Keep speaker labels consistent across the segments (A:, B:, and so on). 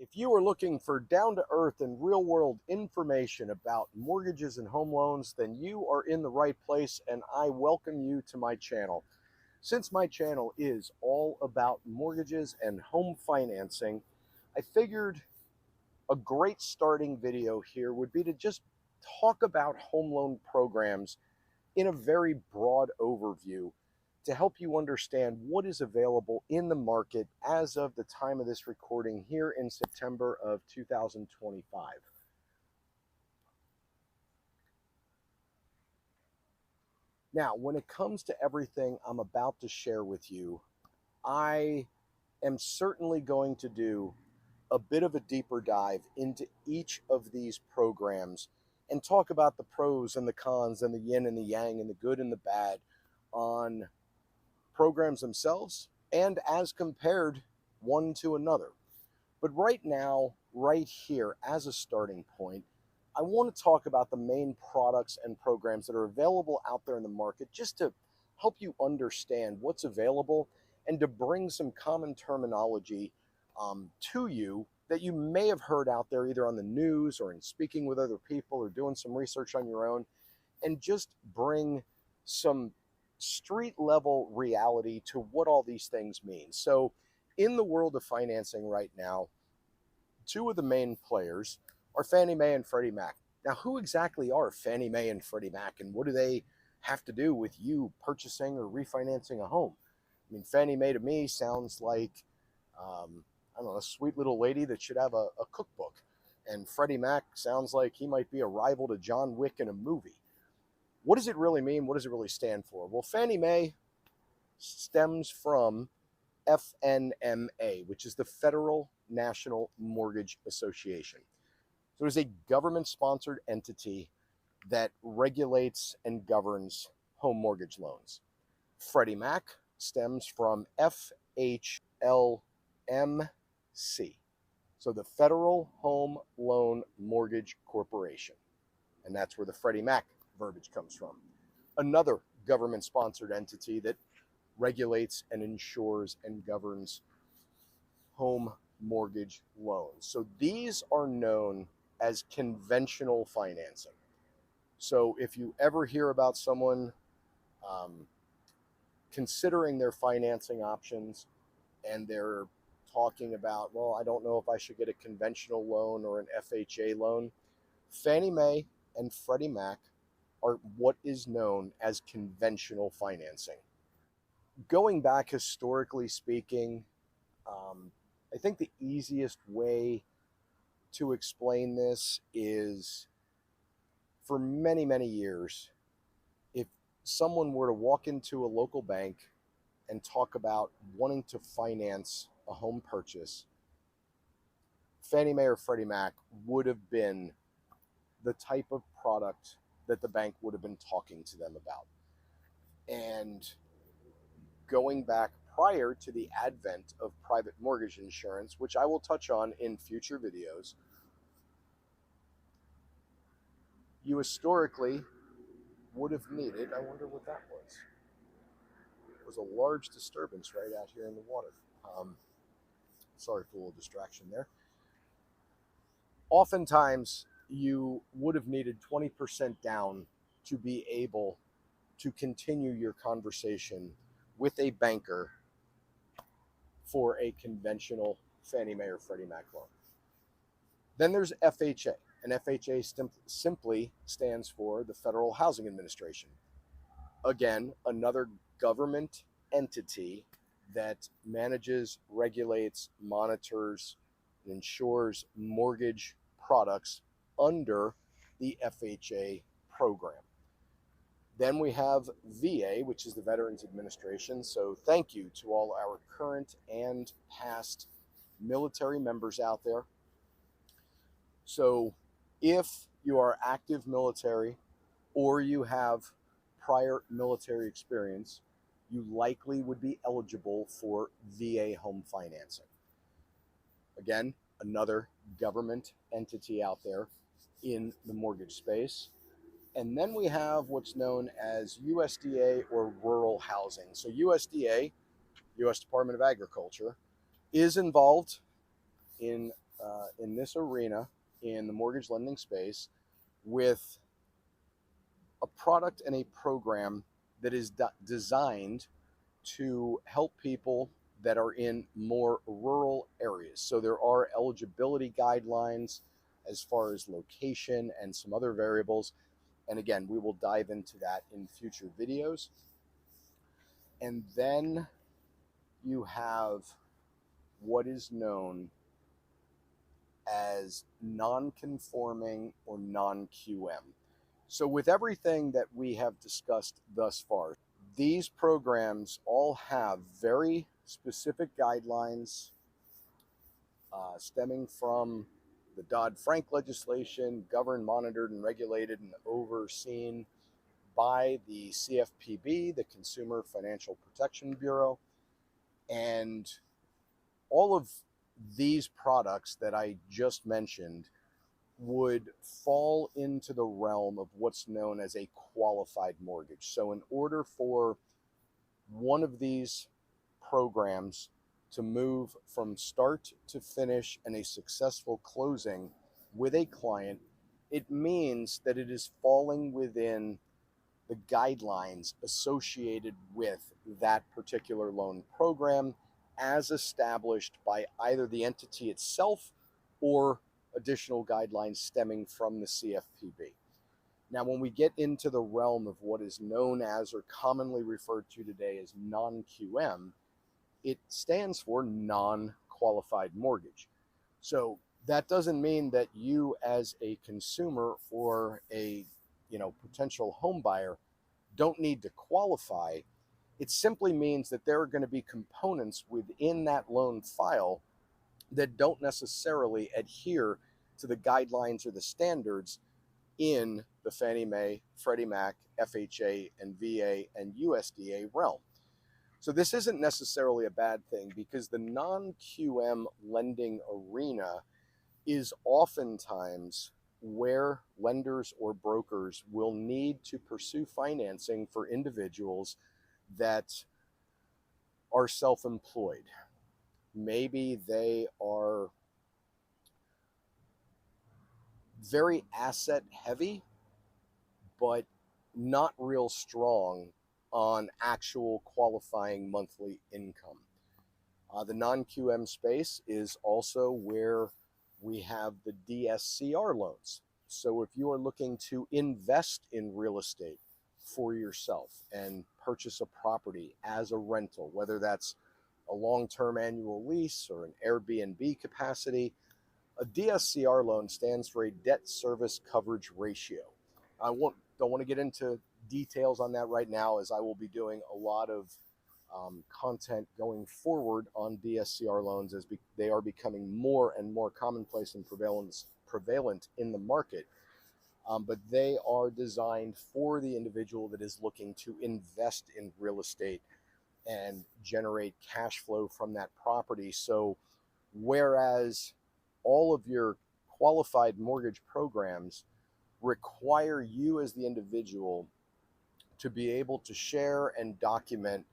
A: If you are looking for down-to-earth and real-world information about mortgages and home loans, then you are in the right place, and I welcome you to my channel. Since my channel is all about mortgages and home financing, I figured a great starting video here would be to just talk about home loan programs in a very broad overview to help you understand what is available in the market as of the time of this recording here in September of 2025. Now, when it comes to everything I'm about to share with you, I am certainly going to do a bit of a deeper dive into each of these programs and talk about the pros and the cons and the yin and the yang and the good and the bad on programs themselves and as compared one to another. But right now, right here, as a starting point, I want to talk about the main products and programs that are available out there in the market just to help you understand what's available and to bring some common terminology to you that you may have heard out there either on the news or in speaking with other people or doing some research on your own, and just bring some street level reality to what all these things mean. So in the world of financing right now, two of the main players are Fannie Mae and Freddie Mac. Now, who exactly are Fannie Mae and Freddie Mac, and what do they have to do with you purchasing or refinancing a home? I mean, Fannie Mae to me sounds like, I don't know, a sweet little lady that should have a cookbook. And Freddie Mac sounds like he might be a rival to John Wick in a movie. What does it really mean? What does it really stand for? Well, Fannie Mae stems from FNMA, which is the Federal National Mortgage Association. So it is a government-sponsored entity that regulates and governs home mortgage loans. Freddie Mac stems from FHLMC, so the Federal Home Loan Mortgage Corporation. And that's where the Freddie Mac verbiage comes from. Another government-sponsored entity that regulates and insures and governs home mortgage loans. So these are known as conventional financing. So if you ever hear about someone considering their financing options and they're talking about, well, I don't know if I should get a conventional loan or an FHA loan, Fannie Mae and Freddie Mac are what is known as conventional financing. Going back historically speaking, I think the easiest way to explain this is for many, many years, if someone were to walk into a local bank and talk about wanting to finance a home purchase, Fannie Mae or Freddie Mac would have been the type of product that the bank would have been talking to them about. And going back prior to the advent of private mortgage insurance, which I will touch on in future videos, you historically would have needed, I wonder what that was. It was a large disturbance right out here in the water. Sorry for a little distraction there. Oftentimes, you would have needed 20% down to be able to continue your conversation with a banker for a conventional Fannie Mae or Freddie Mac loan. Then there's FHA, and FHA simply stands for the Federal Housing Administration. Again, another government entity that manages, regulates, monitors, and insures mortgage products under the FHA program. Then we have VA, which is the Veterans Administration. So thank you to all our current and past military members out there. So if you are active military or you have prior military experience, you likely would be eligible for VA home financing. Again, another government entity out there in the mortgage space. And then we have what's known as USDA or rural housing. So USDA, U.S. Department of Agriculture, is involved in in this arena in the mortgage lending space with a product and a program that is designed to help people that are in more rural areas. So there are eligibility guidelines as far as location and some other variables. And again, we will dive into that in future videos. And then you have what is known as non-conforming or non-QM. So with everything that we have discussed thus far, these programs all have very specific guidelines stemming from the Dodd-Frank legislation, governed, monitored, and regulated and overseen by the CFPB, the Consumer Financial Protection Bureau. And all of these products that I just mentioned would fall into the realm of what's known as a qualified mortgage. So in order for one of these programs to move from start to finish and a successful closing with a client, it means that it is falling within the guidelines associated with that particular loan program as established by either the entity itself or additional guidelines stemming from the CFPB. Now, when we get into the realm of what is known as or commonly referred to today as non-QM, it stands for non-qualified mortgage. So that doesn't mean that you as a consumer or a potential home buyer don't need to qualify. It simply means that there are going to be components within that loan file that don't necessarily adhere to the guidelines or the standards in the Fannie Mae, Freddie Mac, FHA, and VA and USDA realm. So this isn't necessarily a bad thing because the non-QM lending arena is oftentimes where lenders or brokers will need to pursue financing for individuals that are self-employed. Maybe they are very asset heavy, but not real strong on actual qualifying monthly income. The non-QM space is also where we have the DSCR loans. So if you are looking to invest in real estate for yourself and purchase a property as a rental, whether that's a long-term annual lease or an Airbnb capacity, a DSCR loan stands for a debt service coverage ratio. I don't want to get into details on that right now, as I will be doing a lot of content going forward on DSCR loans as they are becoming more and more commonplace and prevalent in the market. But they are designed for the individual that is looking to invest in real estate and generate cash flow from that property. So whereas all of your qualified mortgage programs require you as the individual to be able to share and document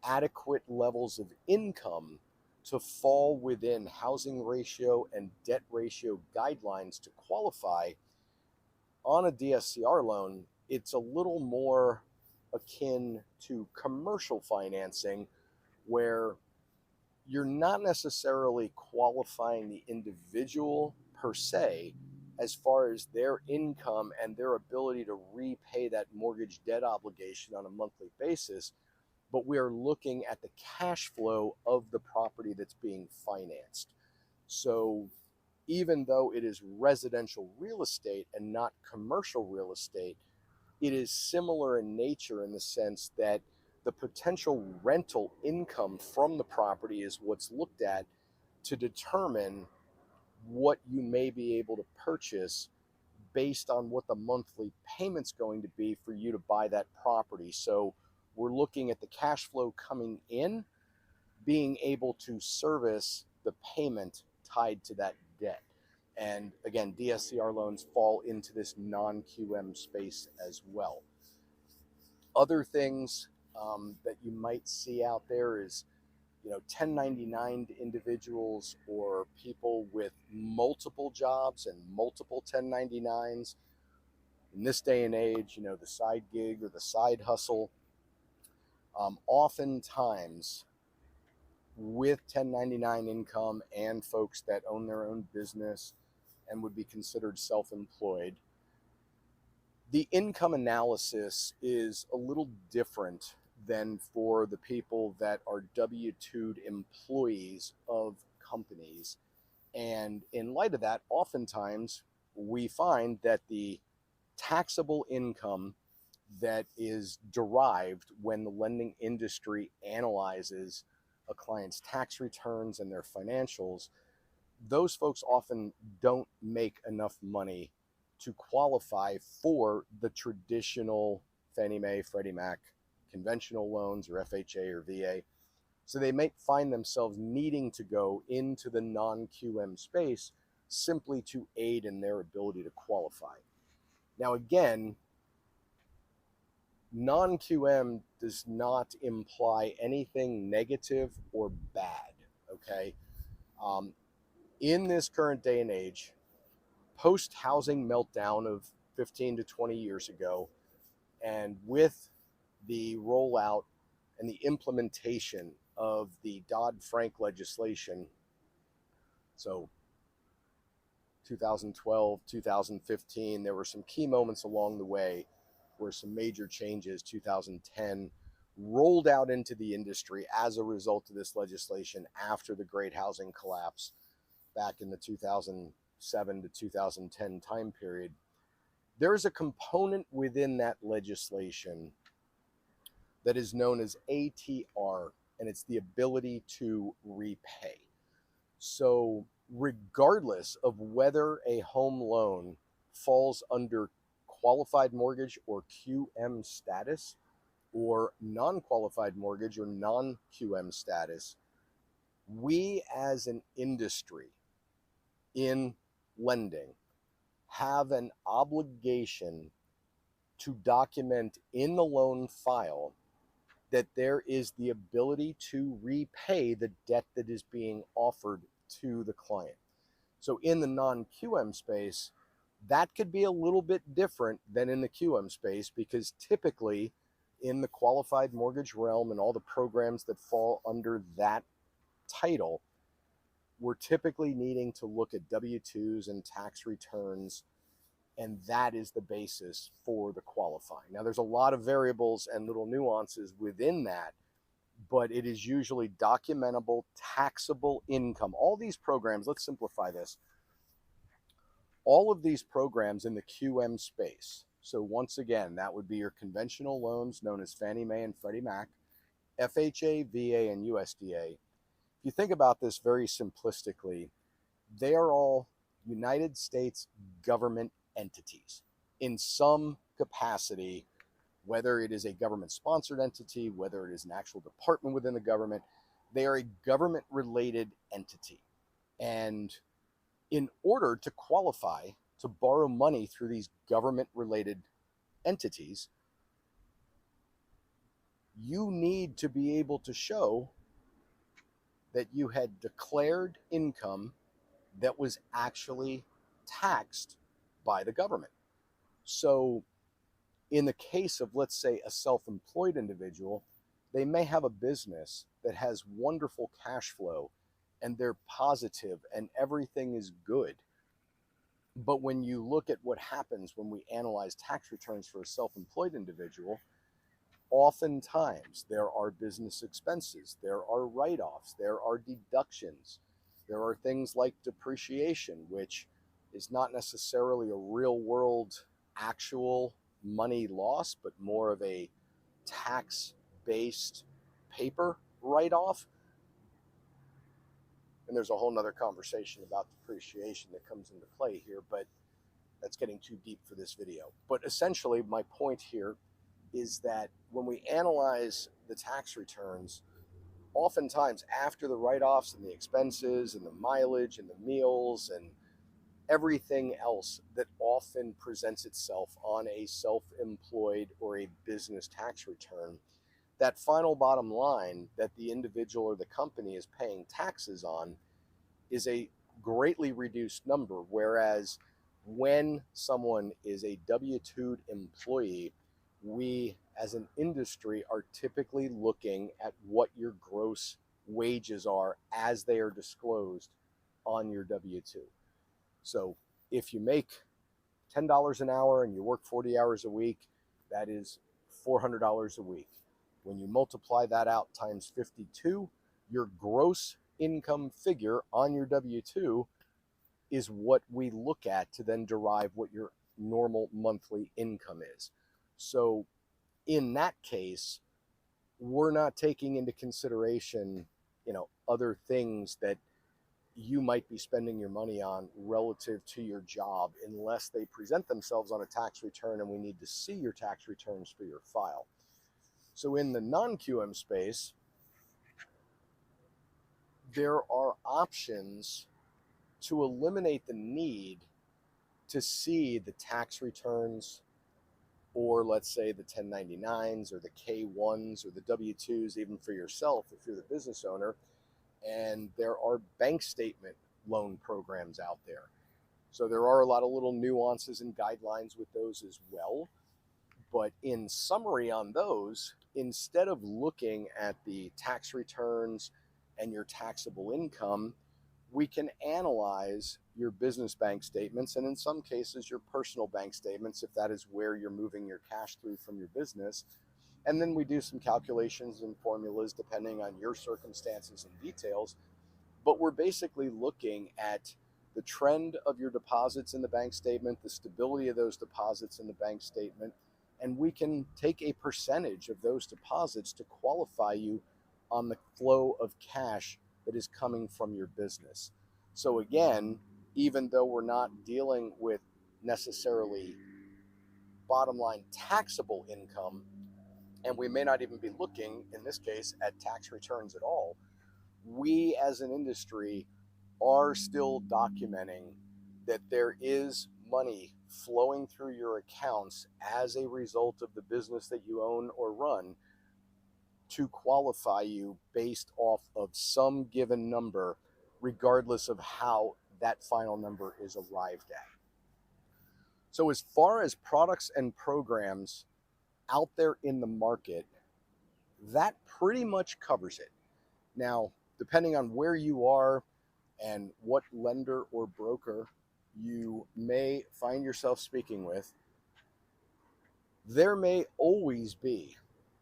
A: adequate levels of income to fall within housing ratio and debt ratio guidelines to qualify on a DSCR loan, it's a little more akin to commercial financing where you're not necessarily qualifying the individual per se as far as their income and their ability to repay that mortgage debt obligation on a monthly basis, but we are looking at the cash flow of the property that's being financed. So even though it is residential real estate and not commercial real estate, it is similar in nature in the sense that the potential rental income from the property is what's looked at to determine what you may be able to purchase based on what the monthly payment's going to be for you to buy that property. So we're looking at the cash flow coming in, being able to service the payment tied to that debt. And again, DSCR loans fall into this non-QM space as well. Other things that you might see out there is, 1099 individuals or people with multiple jobs and multiple 1099s. In this day and age, the side gig or the side hustle, oftentimes with 1099 income and folks that own their own business and would be considered self-employed, the income analysis is a little different than for the people that are W-2'd employees of companies. And in light of that, oftentimes we find that the taxable income that is derived when the lending industry analyzes a client's tax returns and their financials, those folks often don't make enough money to qualify for the traditional Fannie Mae, Freddie Mac conventional loans or FHA or VA. So they may find themselves needing to go into the non-QM space simply to aid in their ability to qualify. Now, again, non-QM does not imply anything negative or bad, okay? In this current day and age, post-housing meltdown of 15 to 20 years ago, and with the rollout and the implementation of the Dodd-Frank legislation, so 2012, 2015, there were some key moments along the way where some major changes, 2010, rolled out into the industry as a result of this legislation after the great housing collapse back in the 2007 to 2010 time period. There is a component within that legislation that is known as ATR, and it's the ability to repay. So regardless of whether a home loan falls under qualified mortgage or QM status, or non-qualified mortgage or non-QM status, we as an industry in lending have an obligation to document in the loan file that there is the ability to repay the debt that is being offered to the client. So in the non-QM space, that could be a little bit different than in the QM space, because typically in the qualified mortgage realm and all the programs that fall under that title, we're typically needing to look at W-2s and tax returns, and that is the basis for the qualifying. Now, there's a lot of variables and little nuances within that, but it is usually documentable, taxable income. All these programs, let's simplify this. All of these programs in the QM space, so once again, that would be your conventional loans known as Fannie Mae and Freddie Mac, FHA, VA, and USDA. If you think about this very simplistically, they are all United States government entities in some capacity, whether it is a government-sponsored entity, whether it is an actual department within the government. They are a government-related entity. And in order to qualify to borrow money through these government-related entities, you need to be able to show that you had declared income that was actually taxed by the government. So in the case of, let's say, a self-employed individual, they may have a business that has wonderful cash flow and they're positive and everything is good. But when you look at what happens when we analyze tax returns for a self-employed individual, oftentimes there are business expenses, there are write-offs, there are deductions, there are things like depreciation, which is not necessarily a real-world actual money loss, but more of a tax-based paper write-off. And there's a whole nother conversation about depreciation that comes into play here, but that's getting too deep for this video. But essentially, my point here is that when we analyze the tax returns, oftentimes after the write-offs and the expenses and the mileage and the meals and everything else that often presents itself on a self-employed or a business tax return, that final bottom line that the individual or the company is paying taxes on is a greatly reduced number. Whereas when someone is a W-2 employee, we as an industry are typically looking at what your gross wages are as they are disclosed on your W-2. So if you make $10 an hour and you work 40 hours a week, that is $400 a week. When you multiply that out times 52, your gross income figure on your W-2 is what we look at to then derive what your normal monthly income is. So in that case, we're not taking into consideration, other things that you might be spending your money on relative to your job unless they present themselves on a tax return and we need to see your tax returns for your file. So in the non-QM space, there are options to eliminate the need to see the tax returns, or let's say the 1099s or the K1s or the W-2s, even for yourself if you're the business owner. And there are bank statement loan programs out there. So there are a lot of little nuances and guidelines with those as well. But in summary on those, instead of looking at the tax returns and your taxable income, we can analyze your business bank statements and in some cases your personal bank statements if that is where you're moving your cash through from your business. And then we do some calculations and formulas depending on your circumstances and details. But we're basically looking at the trend of your deposits in the bank statement, the stability of those deposits in the bank statement, and we can take a percentage of those deposits to qualify you on the flow of cash that is coming from your business. So again, even though we're not dealing with necessarily bottom line taxable income, and we may not even be looking, in this case, at tax returns at all, we as an industry are still documenting that there is money flowing through your accounts as a result of the business that you own or run to qualify you based off of some given number, regardless of how that final number is arrived at. So as far as products and programs out there in the market, that pretty much covers it. Now, depending on where you are and what lender or broker you may find yourself speaking with, there may always be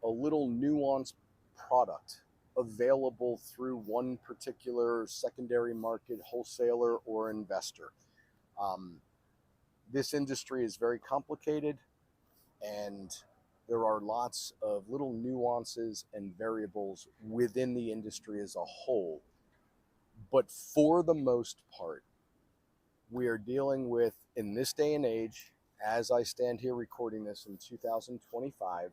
A: a little nuanced product available through one particular secondary market wholesaler or investor. This industry is very complicated, and there are lots of little nuances and variables within the industry as a whole. But for the most part, we are dealing with, in this day and age, as I stand here recording this in 2025,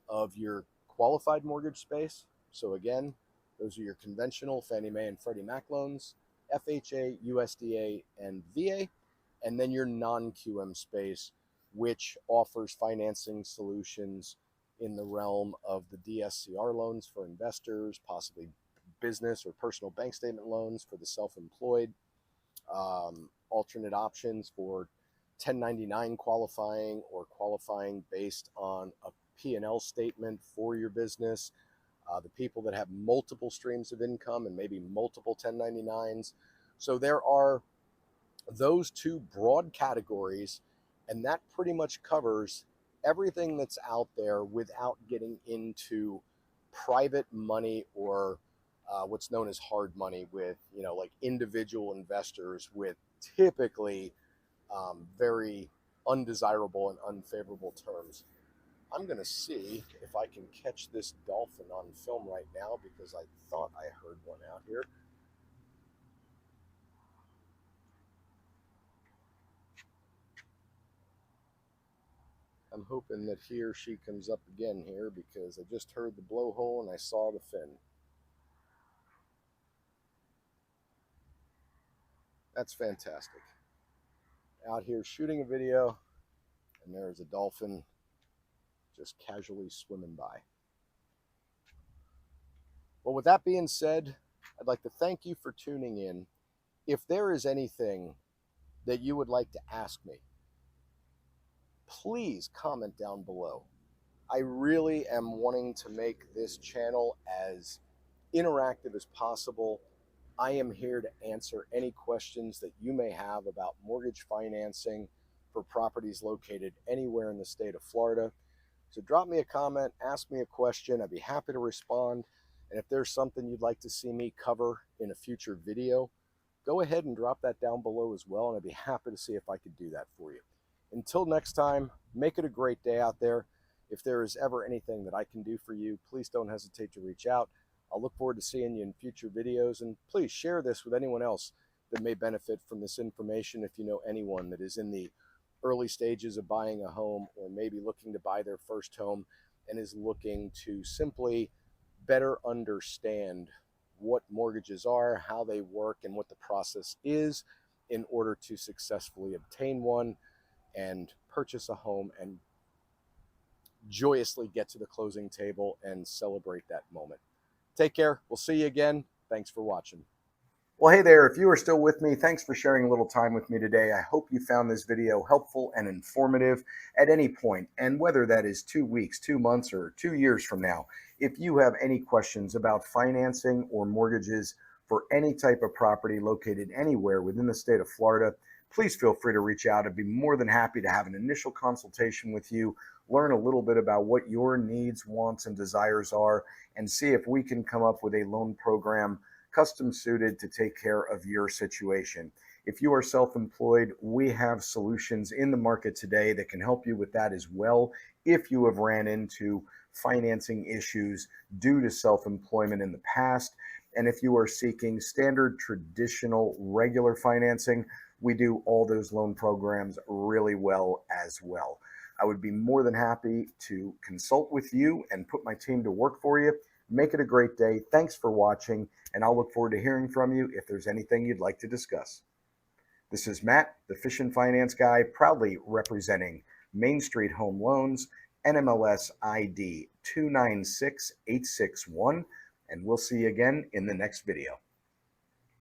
A: of your qualified mortgage space. So again, those are your conventional Fannie Mae and Freddie Mac loans, FHA, USDA, and VA, and then your non-QM space, which offers financing solutions in the realm of the DSCR loans for investors, possibly business or personal bank statement loans for the self-employed, alternate options for 1099 qualifying or qualifying based on a P&L statement for your business, the people that have multiple streams of income and maybe multiple 1099s. So there are those two broad categories, and that pretty much covers everything that's out there without getting into private money or what's known as hard money with, like individual investors with typically very undesirable and unfavorable terms. I'm going to see if I can catch this dolphin on film right now because I thought I heard one out here. I'm hoping that he or she comes up again here because I just heard the blowhole and I saw the fin. That's fantastic. Out here shooting a video, and there's a dolphin just casually swimming by. Well, with that being said, I'd like to thank you for tuning in. If there is anything that you would like to ask me, please comment down below. I really am wanting to make this channel as interactive as possible. I am here to answer any questions that you may have about mortgage financing for properties located anywhere in the state of Florida. So drop me a comment, ask me a question. I'd be happy to respond. And if there's something you'd like to see me cover in a future video, go ahead and drop that down below as well. And I'd be happy to see if I could do that for you. Until next time, make it a great day out there. If there is ever anything that I can do for you, please don't hesitate to reach out. I'll look forward to seeing you in future videos, and please share this with anyone else that may benefit from this information. If you know anyone that is in the early stages of buying a home, or maybe looking to buy their first home and is looking to simply better understand what mortgages are, how they work, and what the process is in order to successfully obtain one and purchase a home and joyously get to the closing table and celebrate that moment. Take care. We'll see you again. Thanks for watching. Well, hey there. If you are still with me, thanks for sharing a little time with me today. I hope you found this video helpful and informative at any point, and whether that is 2 weeks, 2 months, or 2 years from now. If you have any questions about financing or mortgages for any type of property located anywhere within the state of Florida, please feel free to reach out. I'd be more than happy to have an initial consultation with you, learn a little bit about what your needs, wants, and desires are, and see if we can come up with a loan program custom suited to take care of your situation. If you are self-employed, we have solutions in the market today that can help you with that as well. If you have ran into financing issues due to self-employment in the past, and if you are seeking standard, traditional, regular financing, we do all those loan programs really well as well. I would be more than happy to consult with you and put my team to work for you. Make it a great day. Thanks for watching, and I'll look forward to hearing from you if there's anything you'd like to discuss. This is Matt, the Fish and Finance Guy, proudly representing Main Street Home Loans, NMLS ID 296861, and we'll see you again in the next video.